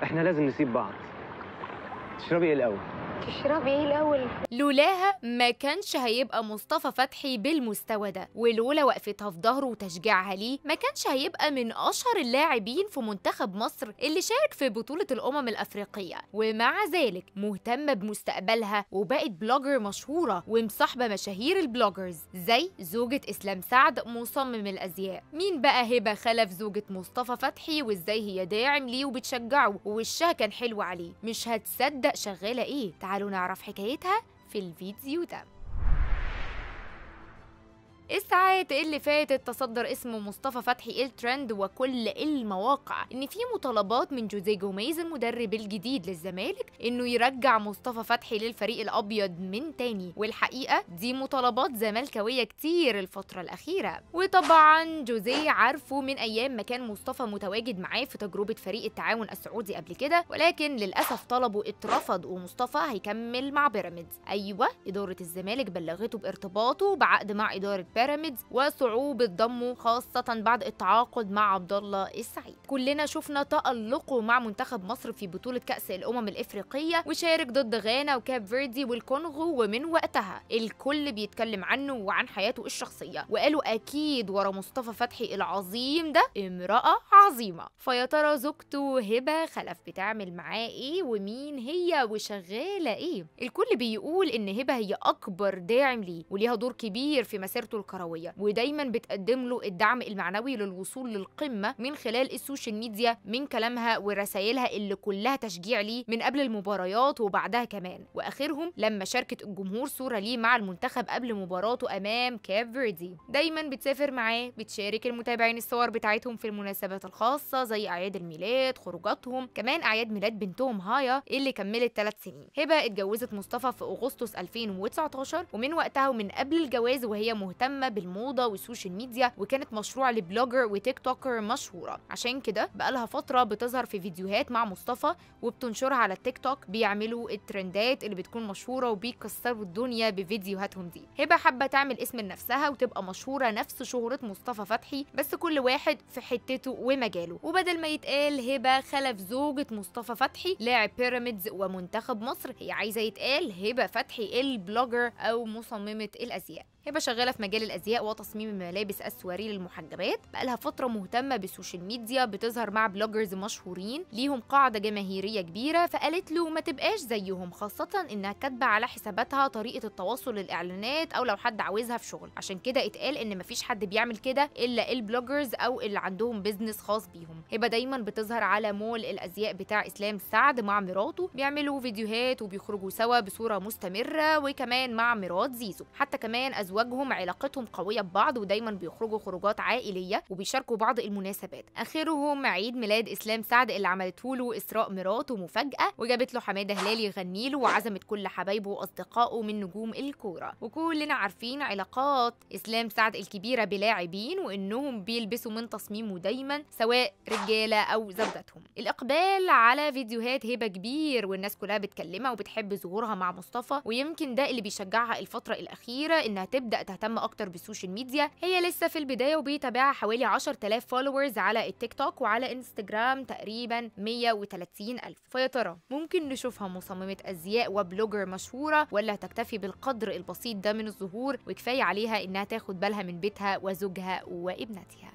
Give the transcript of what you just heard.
احنا لازم نسيب بعض. تشربي ايه الاول؟ تشربي ايه الاول؟ لولاها ما كانش هيبقى مصطفى فتحي بالمستوى ده، ولولا وقفتها في ظهره وتشجيعها ليه ما كانش هيبقى من اشهر اللاعبين في منتخب مصر اللي شارك في بطولة الافريقية. ومع ذلك مهتمة بمستقبلها وبقت بلوجر مشهورة ومصاحبة مشاهير البلوجرز زي زوجة اسلام سعد مصمم الازياء. مين بقى هبة خلف زوجة مصطفى فتحي وازاي هي داعم ليه وبتشجعه ووشها كان حلو عليه؟ مش هتصدق شغالة ايه؟ تعالوا نعرف حكايتها في الفيديو ده. الساعات اللي فاتت تصدر اسم مصطفى فتحي الترند وكل المواقع ان في مطالبات من جوزيه جوميز المدرب الجديد للزمالك انه يرجع مصطفى فتحي للفريق الابيض من تاني، والحقيقه دي مطالبات زملكاويه كتير الفتره الاخيره. وطبعا جوزيه عارفه من ايام ما كان مصطفى متواجد معاه في تجربه فريق التعاون السعودي قبل كده، ولكن للاسف طلبه اترفض ومصطفى هيكمل مع بيراميدز. ايوه، اداره الزمالك بلغته بارتباطه بعقد مع اداره بيراميدز وصعوبة ضمه خاصة بعد التعاقد مع عبد الله السعيد. كلنا شفنا تألقه مع منتخب مصر في بطولة كأس الأفريقية وشارك ضد غانا وكاب فيردي والكونغو، ومن وقتها الكل بيتكلم عنه وعن حياته الشخصية وقالوا أكيد ورا مصطفى فتحي العظيم ده امرأة عظيمة. فيا ترى زوجته هبة خلف بتعمل معاه ايه ومين هي وشغالة ايه؟ الكل بيقول ان هبة هي أكبر داعم ليه وليها دور كبير في مسيرته الكروية، ودايما بتقدم له الدعم المعنوي للوصول للقمة من خلال السوشيال ميديا، من كلامها ورسائلها اللي كلها تشجيع ليه من قبل المباريات وبعدها كمان، واخرهم لما شاركت الجمهور صورة ليه مع المنتخب قبل مباراته امام كاب فيردي. دايما بتسافر معاه، بتشارك المتابعين الصور بتاعتهم في المناسبات الخاصة زي اعياد الميلاد، خروجاتهم، كمان اعياد ميلاد بنتهم هايا اللي كملت 3 سنين. هبة اتجوزت مصطفى في اغسطس 2019، ومن وقتها ومن قبل الجواز وهي مهتمة بالموضة والسوشيال ميديا، وكانت مشروع لبلوجر وتيك توكر مشهورة. عشان كده بقالها فترة بتظهر في فيديوهات مع مصطفى وبتنشرها على التيك توك، بيعملوا الترندات اللي بتكون مشهورة وبيكسروا الدنيا بفيديوهاتهم دي. هبة حابة تعمل اسم لنفسها وتبقى مشهورة نفس شهرة مصطفى فتحي، بس كل واحد في حتته ومجاله، وبدل ما يتقال هبة خلف زوجة مصطفى فتحي لاعب بيراميدز ومنتخب مصر، هي عايزة يتقال هبة فتحي البلوجر أو مصممة الأزياء. هبة شغالة في مجال الأزياء وتصميم الملابس السواري للمحجبات، بقالها فترة مهتمة بالسوشيال ميديا، بتظهر مع بلوجرز مشهورين ليهم قاعدة جماهيرية كبيرة، فقالت له ما تبقاش زيهم، خاصة إنها كاتبة على حساباتها طريقة التواصل للإعلانات أو لو حد عاوزها في شغل. عشان كده اتقال إن مفيش حد بيعمل كده إلا البلوجرز أو اللي عندهم بيزنس خاص بيهم. هبة دايما بتظهر على مول الأزياء بتاع إسلام سعد مع مراته، بيعملوا فيديوهات وبيخرجوا سوا بصورة مستمرة، وكمان مع مرات زيزو. حتى كمان أزواجهم علاقتهم قوية ببعض ودايما بيخرجوا خروجات عائلية وبيشاركوا بعض المناسبات، آخرهم عيد ميلاد إسلام سعد اللي عملته له إسراء مراته مفاجأة، وجابت له حمادة هلال يغني له، وعزمت كل حبايبه وأصدقائه من نجوم الكورة. وكلنا عارفين علاقات إسلام سعد الكبيرة بلاعبين وإنهم بيلبسوا من تصميمه دايما سواء رجالة أو زوجاتهم. الإقبال على فيديوهات هبة كبير والناس كلها بتكلمها وبتحب ظهورها مع مصطفى، ويمكن ده اللي بيشجعها الفترة الأخيرة إنها تبدأ تهتم أكتر بالسوشيال ميديا. هي لسه في البداية وبيتابعها حوالي 10,000 فولورز على التيك توك، وعلى انستجرام تقريبا 130,000. فيا ترى ممكن نشوفها مصممة أزياء وبلوجر مشهورة، ولا تكتفي بالقدر البسيط ده من الظهور وكفاية عليها إنها تاخد بالها من بيتها وزوجها وابنتها؟